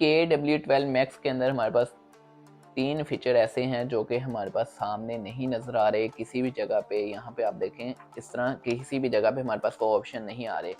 KW12 max के अंदर हमारे पास 3 फीचर ऐसे हैं जो कि हमारे पास सामने नहीं नज़र आ रहे किसी भी जगह पे। यहाँ पे आप देखें इस तरह किसी भी जगह पे हमारे पास वो ऑप्शन नहीं आ रहे,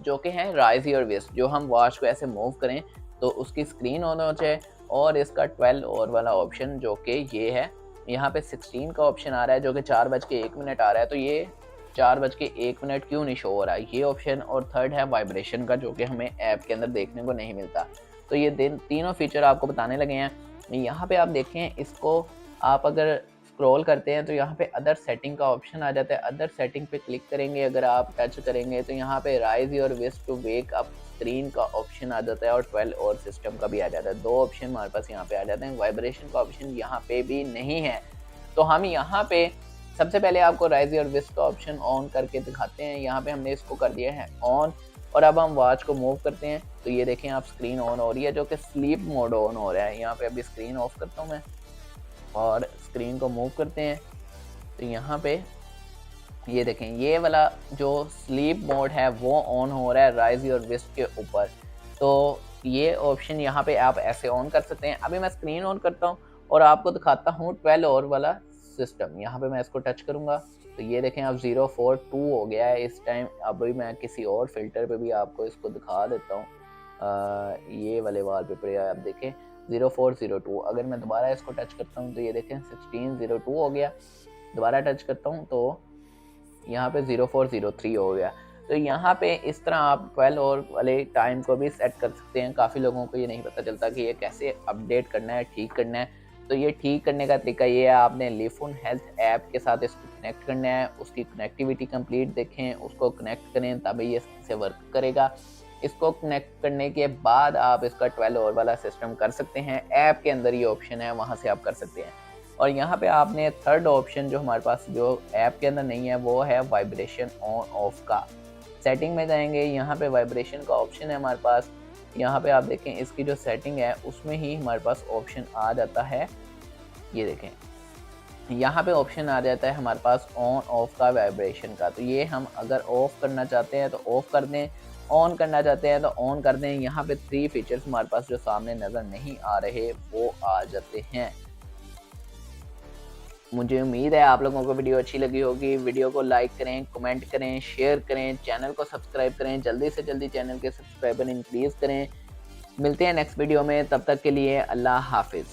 जो कि हैं राइज योर विस्ट। जो हम वॉच को ऐसे मूव करें तो उसकी स्क्रीन ऑन हो जाए, और इसका 12 और वाला ऑप्शन जो कि ये है, यहाँ पे 16 का ऑप्शन आ रहा है जो कि 4:01 आ रहा है, तो ये 4:01 क्यों नहीं शो हो रहा है, ये ऑप्शन। और थर्ड है वाइब्रेशन का, जो कि हमें ऐप के अंदर देखने को नहीं मिलता। तो ये तीनों फीचर आपको बताने लगे हैं। यहाँ पे आप देखें, इसको आप अगर स्क्रॉल करते हैं तो यहाँ पे अदर सेटिंग का ऑप्शन आ जाता है। अदर सेटिंग पे क्लिक करेंगे, अगर आप टच करेंगे तो यहाँ पे raise your wrist to wake up screen का ऑप्शन आ जाता है, और 12 और सिस्टम का भी आ जाता है। 2 ऑप्शन हमारे पास यहाँ पे आ जाते हैं। वाइब्रेशन का ऑप्शन यहाँ पे भी नहीं है। तो हम यहाँ पे सबसे पहले आपको राइज योर विस्ट का ऑप्शन ऑन करके दिखाते हैं। यहाँ पे हमने इसको कर दिया है ऑन, और अब हम वॉच को मूव करते हैं तो ये देखें आप, स्क्रीन ऑन हो रही है, जो कि स्लीप मोड ऑन हो रहा है। यहाँ पे अभी स्क्रीन ऑफ करता हूँ मैं और स्क्रीन को मूव करते हैं तो यहाँ पे ये देखें, ये वाला जो स्लीप मोड है वो ऑन हो रहा है राइज योर विस्ट के ऊपर। तो ये ऑप्शन यहाँ पे आप ऐसे ऑन कर सकते हैं। अभी मैं स्क्रीन ऑन करता हूँ और आपको दिखाता हूँ 12 और वाला सिस्टम। यहाँ पे मैं इसको टच करूँगा तो ये देखें आप 042 हो गया है इस टाइम। अभी मैं किसी और फिल्टर पे भी आपको इसको दिखा देता हूँ। ये वाले वॉलपेपर आप देखें 0402। अगर मैं दोबारा इसको टच करता हूँ तो ये देखें 1602 हो गया। दोबारा टच करता हूँ तो यहाँ पे 0403 हो गया। तो यहाँ पे इस तरह आप 12 और वाले टाइम को भी सेट कर सकते हैं। काफ़ी लोगों को ये नहीं पता चलता कि ये कैसे अपडेट करना है, ठीक करना है। तो ये ठीक करने का तरीका ये है, आपने लिफोन हेल्थ ऐप के साथ इसको कनेक्ट करना है। उसकी कनेक्टिविटी कंप्लीट देखें, उसको कनेक्ट करें तभी ये से वर्क करेगा। इसको कनेक्ट करने के बाद आप इसका 12 और वाला सिस्टम कर सकते हैं। ऐप के अंदर ये ऑप्शन है, वहाँ से आप कर सकते हैं। और यहाँ पे आपने थर्ड ऑप्शन जो हमारे पास जो ऐप के अंदर नहीं है वो है वाइब्रेशन ऑन ऑफ का। सेटिंग में जाएंगे, यहाँ पे वाइब्रेशन का ऑप्शन है हमारे पास। यहाँ पे आप देखें इसकी जो सेटिंग है उसमें ही हमारे पास ऑप्शन आ जाता है। ये देखें यहाँ पे ऑप्शन आ जाता है हमारे पास ऑन ऑफ का, वाइब्रेशन का। तो ये हम अगर ऑफ करना चाहते हैं तो ऑफ कर दें, ऑन करना चाहते हैं तो ऑन कर दें। यहाँ पे 3 फीचर्स हमारे पास जो सामने नज़र नहीं आ रहे वो आ जाते हैं। मुझे उम्मीद है आप लोगों को वीडियो अच्छी लगी होगी। वीडियो को लाइक करें, कमेंट करें, शेयर करें, चैनल को सब्सक्राइब करें। जल्दी से जल्दी चैनल के सब्सक्राइबर इंक्रीज़ करें। मिलते हैं नेक्स्ट वीडियो में, तब तक के लिए अल्लाह हाफिज़।